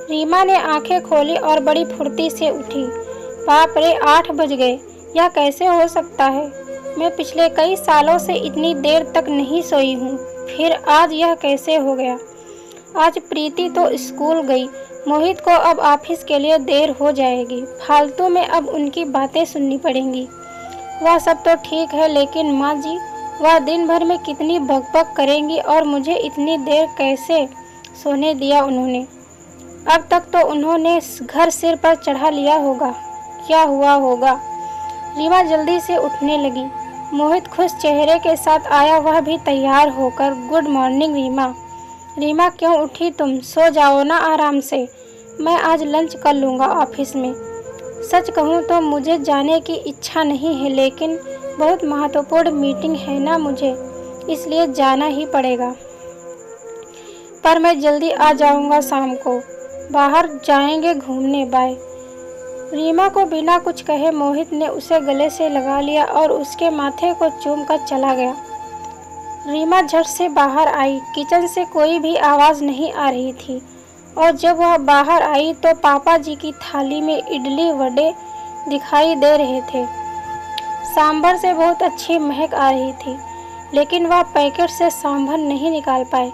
रीमा ने आंखें खोली और बड़ी फुर्ती से उठी। बाप रे, 8 बज गए। यह कैसे हो सकता है? मैं पिछले कई सालों से इतनी देर तक नहीं सोई हूँ, फिर आज यह कैसे हो गया? आज प्रीति तो स्कूल गई। मोहित को अब ऑफिस के लिए देर हो जाएगी। फालतू में अब उनकी बातें सुननी पड़ेंगी। वह सब तो ठीक है, लेकिन माँ जी, वह दिन भर में कितनी बकबक करेंगी और मुझे इतनी देर कैसे सोने दिया उन्होंने? अब तक तो उन्होंने घर सिर पर चढ़ा लिया होगा। क्या हुआ होगा? रीमा जल्दी से उठने लगी। मोहित खुश चेहरे के साथ आया, वह भी तैयार होकर। Good morning Reema. रीमा, क्यों उठी तुम? सो जाओ ना आराम से। मैं आज लंच कर लूँगा ऑफिस में। सच कहूँ तो मुझे जाने की इच्छा नहीं है, लेकिन बहुत महत्वपूर्ण मीटिंग है ना मुझे, इसलिए जाना ही पड़ेगा। पर मैं जल्दी आ जाऊँगा शाम को। बाहर जाएंगे घूमने, बाय। रीमा को बिना कुछ कहे मोहित ने उसे गले से लगा लिया और उसके माथे को चूमकर चला गया। रीमा झट से बाहर आई। किचन से कोई भी आवाज़ नहीं आ रही थी और जब वह बाहर आई तो पापा जी की थाली में इडली वड़े दिखाई दे रहे थे। सांभर से बहुत अच्छी महक आ रही थी, लेकिन वह पैकेट से सांभर नहीं निकाल पाए।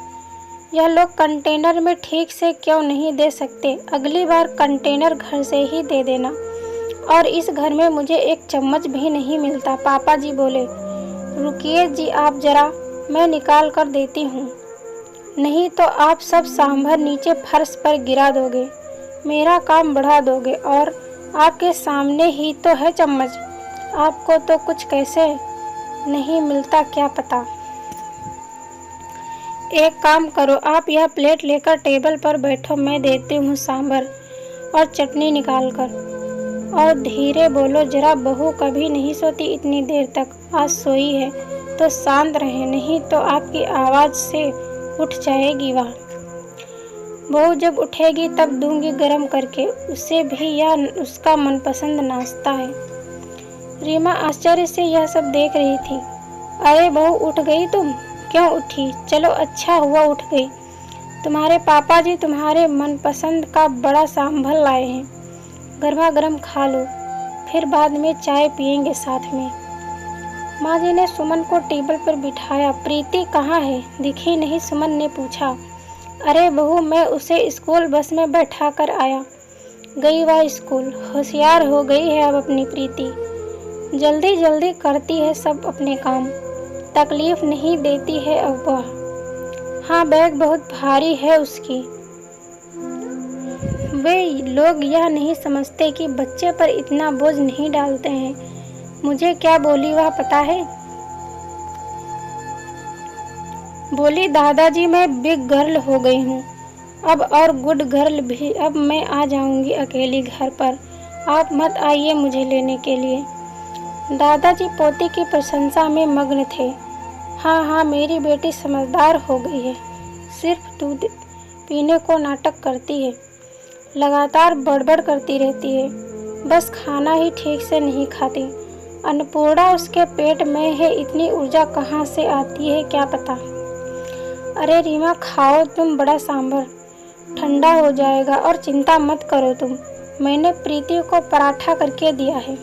यह लोग कंटेनर में ठीक से क्यों नहीं दे सकते? अगली बार कंटेनर घर से ही दे देना। और इस घर में मुझे एक चम्मच भी नहीं मिलता। पापा जी बोले। रुकिए जी, आप जरा, मैं निकाल कर देती हूँ। नहीं तो आप सब सांभर नीचे फर्श पर गिरा दोगे, मेरा काम बढ़ा दोगे। और आपके सामने ही तो है चम्मच। आपको तो कुछ कैसे नहीं मिलता क्या पता। एक काम करो, आप यह प्लेट लेकर टेबल पर बैठो, मैं देती हूँ सांभर और चटनी निकाल कर। और धीरे बोलो जरा, बहू कभी नहीं सोती इतनी देर तक। आज सोई है तो शांत रहे, नहीं तो आपकी आवाज़ से उठ जाएगी वह। बहू जब उठेगी तब दूंगी गरम करके उसे भी, या उसका मनपसंद नाश्ता है। रीमा आश्चर्य से यह सब देख रही थी। अरे बहू, उठ गई तुम? क्यों उठी? चलो अच्छा हुआ उठ गई। तुम्हारे पापा जी तुम्हारे मनपसंद का बड़ा सांभर लाए हैं, गर्मा गर्म खा लो, फिर बाद में चाय पियेंगे साथ में। माँ जी ने सुमन को टेबल पर बिठाया। प्रीति कहाँ है? दिखी नहीं, सुमन ने पूछा। अरे बहू, मैं उसे स्कूल बस में बैठा कर आया। गई वह स्कूल। होशियार हो गई है अब अपनी प्रीति, जल्दी जल्दी करती है सब अपने काम, तकलीफ नहीं देती है अब वह। हाँ, बैग बहुत भारी है उसकी। वे लोग यह नहीं समझते कि बच्चे पर इतना बोझ नहीं डालते हैं। मुझे क्या बोली वह पता है? बोली, दादाजी मैं बिग गर्ल हो गई हूँ अब, और गुड गर्ल भी। अब मैं आ जाऊंगी अकेली घर पर, आप मत आइए मुझे लेने के लिए। दादाजी पोती की प्रशंसा में मग्न थे। हाँ हाँ, मेरी बेटी समझदार हो गई है, सिर्फ दूध पीने को नाटक करती है, लगातार बड़बड़ करती रहती है, बस खाना ही ठीक से नहीं खाती। अन्नपूर्णा उसके पेट में है, इतनी ऊर्जा कहाँ से आती है क्या पता। अरे रीमा, खाओ तुम बड़ा सांभर, ठंडा हो जाएगा। और चिंता मत करो तुम, मैंने प्रीति को पराठा करके दिया है।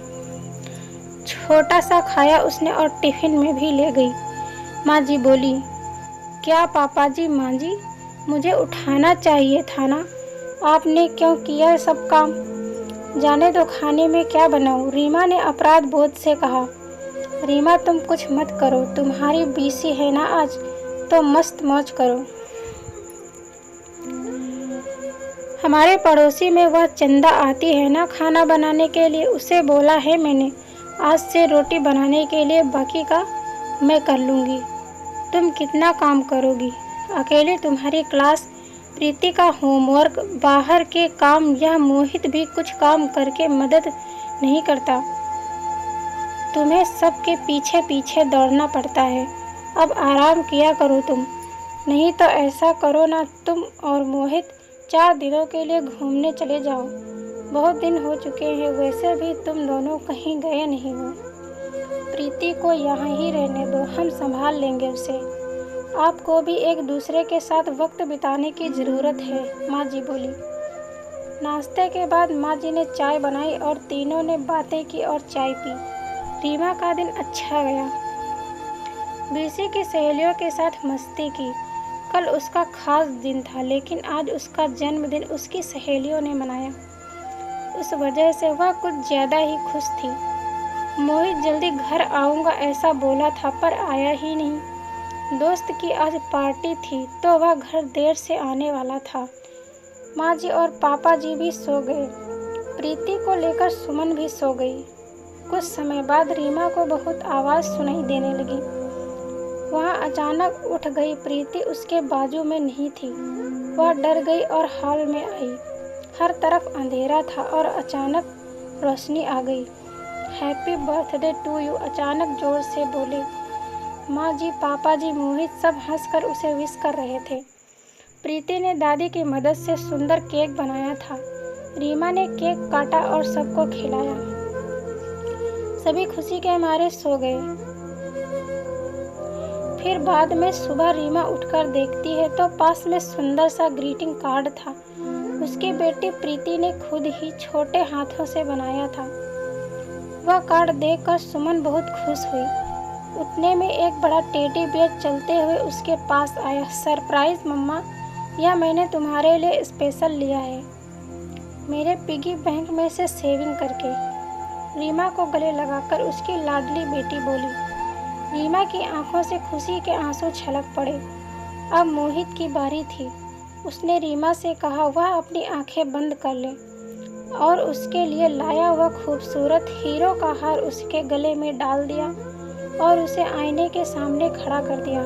छोटा सा खाया उसने और टिफिन में भी ले गई। माँ जी बोली, क्या पापा जी? माँ जी, मुझे उठाना चाहिए था ना, आपने क्यों किया सब काम? जाने दो, खाने में क्या बनाऊं? रीमा ने अपराध बोध से कहा। रीमा, तुम कुछ मत करो, तुम्हारी बीसी है ना आज, तो मस्त मौज करो। हमारे पड़ोसी में वह चंदा आती है ना खाना बनाने के लिए, उसे बोला है मैंने आज से रोटी बनाने के लिए, बाकी का मैं कर लूँगी। तुम कितना काम करोगी अकेले? तुम्हारी क्लास, प्रीति का होमवर्क, बाहर के काम, यह मोहित भी कुछ काम करके मदद नहीं करता। तुम्हें सबके पीछे पीछे दौड़ना पड़ता है। अब आराम किया करो तुम, नहीं तो ऐसा करो ना, तुम और मोहित 4 दिनों के लिए घूमने चले जाओ। बहुत दिन हो चुके हैं, वैसे भी तुम दोनों कहीं गए नहीं हो। प्रीति को यहाँ ही रहने दो, हम संभाल लेंगे उसे। आपको भी एक दूसरे के साथ वक्त बिताने की ज़रूरत है, माँ जी बोली। नाश्ते के बाद माँ जी ने चाय बनाई और तीनों ने बातें की और चाय पी। रीमा का दिन अच्छा गया। बीसी की सहेलियों के साथ मस्ती की। कल उसका खास दिन था, लेकिन आज उसका जन्मदिन उसकी सहेलियों ने मनाया। उस वजह से वह कुछ ज़्यादा ही खुश थी। मोहित जल्दी घर आऊँगा ऐसा बोला था, पर आया ही नहीं। दोस्त की आज पार्टी थी तो वह घर देर से आने वाला था। माँ जी और पापा जी भी सो गए। प्रीति को लेकर सुमन भी सो गई। कुछ समय बाद रीमा को बहुत आवाज़ सुनाई देने लगी। वह अचानक उठ गई। प्रीति उसके बाजू में नहीं थी। वह डर गई और हॉल में आई। हर तरफ अंधेरा था और अचानक रोशनी आ गई। हैप्पी बर्थडे टू यू, अचानक जोर से बोले। माँ जी, पापा जी, मोहित सब हंसकर उसे विश कर रहे थे। प्रीति ने दादी की मदद से सुंदर केक बनाया था। रीमा ने केक काटा और सबको खिलाया। सभी खुशी के मारे सो गए। फिर बाद में सुबह रीमा उठकर देखती है तो पास में सुंदर सा ग्रीटिंग कार्ड था। उसकी बेटी प्रीति ने खुद ही छोटे हाथों से बनाया था। वह कार्ड देखकर सुमन बहुत खुश हुई। उतने में एक बड़ा टेडी बियर चलते हुए उसके पास आया। सरप्राइज मम्मा, यह मैंने तुम्हारे लिए स्पेशल लिया है, मेरे पिगी बैंक में से सेविंग करके। रीमा को गले लगाकर उसकी लाडली बेटी बोली। रीमा की आंखों से खुशी के आंसू छलक पड़े। अब मोहित की बारी थी। उसने रीमा से कहा वह अपनी आंखें बंद कर ले और उसके लिए लाया हुआ खूबसूरत हीरो का हार उसके गले में डाल दिया और उसे आईने के सामने खड़ा कर दिया।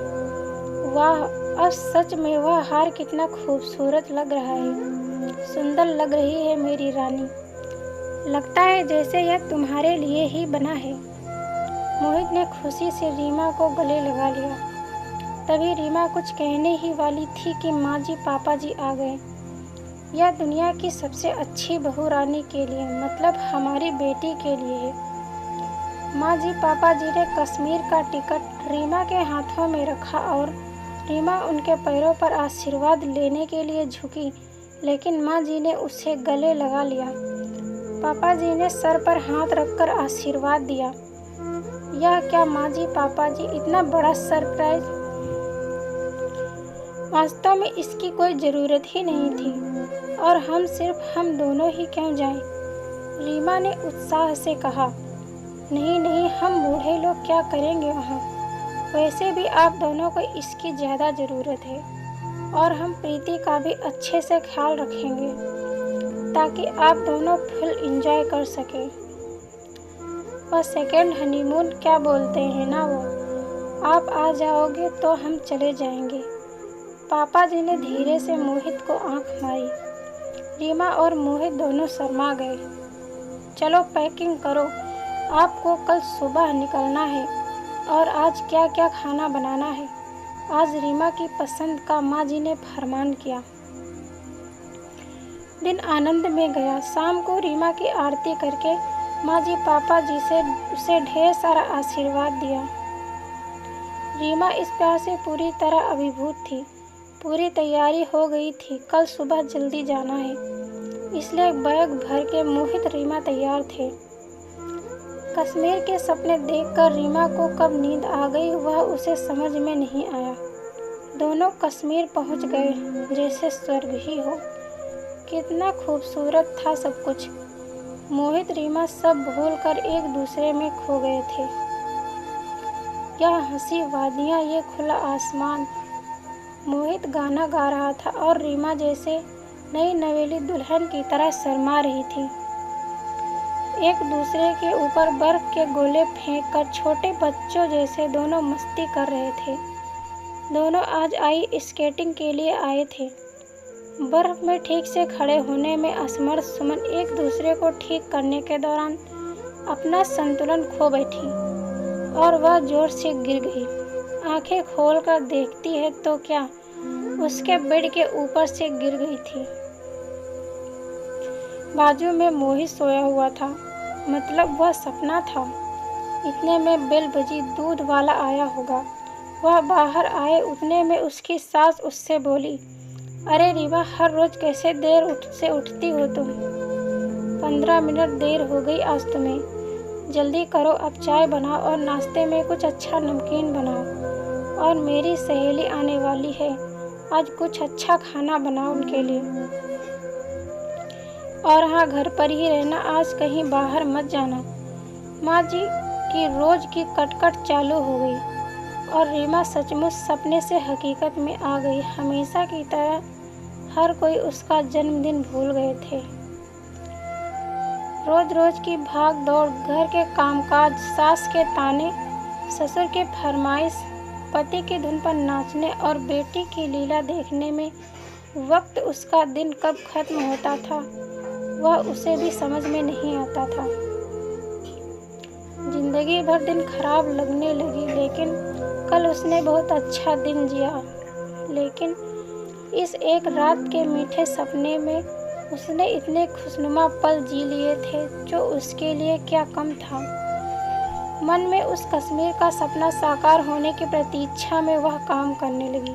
वाह, अब सच में वह हार कितना खूबसूरत लग रहा है। सुंदर लग रही है मेरी रानी। लगता है जैसे यह तुम्हारे लिए ही बना है। मोहित ने खुशी से रीमा को गले लगा लिया। तभी रीमा कुछ कहने ही वाली थी कि माँ जी पापा जी आ गए। यह दुनिया की सबसे अच्छी बहू रानी के लिए, मतलब हमारी बेटी के लिए है। माँ जी पापा जी ने कश्मीर का टिकट रीमा के हाथों में रखा और रीमा उनके पैरों पर आशीर्वाद लेने के लिए झुकी, लेकिन माँ जी ने उसे गले लगा लिया। पापा जी ने सर पर हाथ रखकर आशीर्वाद दिया। यह क्या माँ जी पापा जी, इतना बड़ा सरप्राइज! वास्तव में इसकी कोई ज़रूरत ही नहीं थी और हम दोनों ही क्यों जाएं? रीमा ने उत्साह से कहा। नहीं नहीं, हम बूढ़े लोग क्या करेंगे वहाँ? वैसे भी आप दोनों को इसकी ज़्यादा ज़रूरत है और हम प्रीति का भी अच्छे से ख्याल रखेंगे ताकि आप दोनों फुल एंजॉय कर सकें। वह सेकेंड हनीमून क्या बोलते हैं ना, वो आप आ जाओगे तो हम चले जाएंगे। पापा जी ने धीरे से मोहित को आंख मारी। रीमा और मोहित दोनों शर्मा गए। चलो पैकिंग करो, आपको कल सुबह निकलना है। और आज क्या क्या खाना बनाना है? आज रीमा की पसंद का माँ जी ने फरमान किया। दिन आनंद में गया। शाम को रीमा की आरती करके माँ जी पापा जी से उसे ढेर सारा आशीर्वाद दिया। रीमा इस प्यार से पूरी तरह अभिभूत थी। पूरी तैयारी हो गई थी। कल सुबह जल्दी जाना है, इसलिए बैग भर के मोहित रीमा तैयार थे। कश्मीर के सपने देखकर रीमा को कब नींद आ गई वह उसे समझ में नहीं आया। दोनों कश्मीर पहुंच गए जैसे स्वर्ग ही हो। कितना खूबसूरत था सब कुछ। मोहित रीमा सब भूलकर एक दूसरे में खो गए थे। यह हंसी वादियाँ, ये खुला आसमान। मोहित गाना गा रहा था और रीमा जैसे नई नवेली दुल्हन की तरह शर्मा रही थी। एक दूसरे के ऊपर बर्फ के गोले फेंककर छोटे बच्चों जैसे दोनों मस्ती कर रहे थे। दोनों आज आइस स्केटिंग के लिए आए थे। बर्फ में ठीक से खड़े होने में असमर्थ सुमन एक दूसरे को ठीक करने के दौरान अपना संतुलन खो बैठी और वह जोर से गिर गई। आंखें खोलकर देखती है तो क्या, उसके बेड के ऊपर से गिर गई थी। बाजू में मोहित सोया हुआ था, मतलब वह सपना था। इतने में बेल बजी, दूध वाला आया होगा। वह बाहर आए, उतने में उसकी सास उससे बोली, अरे रीवा, हर रोज कैसे देर से उठती हो तुम? 15 मिनट देर हो गई आज तुम्हें। जल्दी करो, अब चाय बनाओ और नाश्ते में कुछ अच्छा नमकीन बनाओ। और मेरी सहेली आने वाली है, आज कुछ अच्छा खाना बनाओ उनके लिए। और हाँ, घर पर ही रहना, आज कहीं बाहर मत जाना। माँ जी की रोज की कटकट चालू हो गई और रीमा सचमुच सपने से हकीकत में आ गई। हमेशा की तरह हर कोई उसका जन्मदिन भूल गए थे। रोज रोज की भाग दौड़, घर के कामकाज, सास के ताने, ससुर की फरमाइश, पति की धुन पर नाचने और बेटी की लीला देखने में वक्त उसका दिन कब खत्म होता था वह उसे भी समझ में नहीं आता था। जिंदगी भर दिन खराब लगने लगी, लेकिन कल उसने बहुत अच्छा दिन जिया। लेकिन इस एक रात के मीठे सपने में उसने इतने खुशनुमा पल जी लिए थे, जो उसके लिए क्या कम था। मन में उस कश्मीर का सपना साकार होने की प्रतीक्षा में वह काम करने लगी।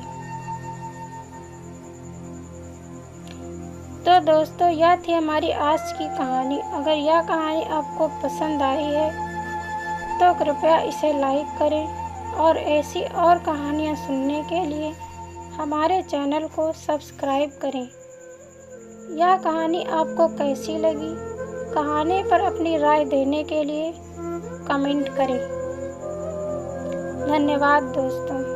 तो दोस्तों, यह थी हमारी आज की कहानी। अगर यह कहानी आपको पसंद आई है तो कृपया इसे लाइक करें और ऐसी और कहानियाँ सुनने के लिए हमारे चैनल को सब्सक्राइब करें। यह कहानी आपको कैसी लगी? कहानी पर अपनी राय देने के लिए कमेंट करें। धन्यवाद दोस्तों।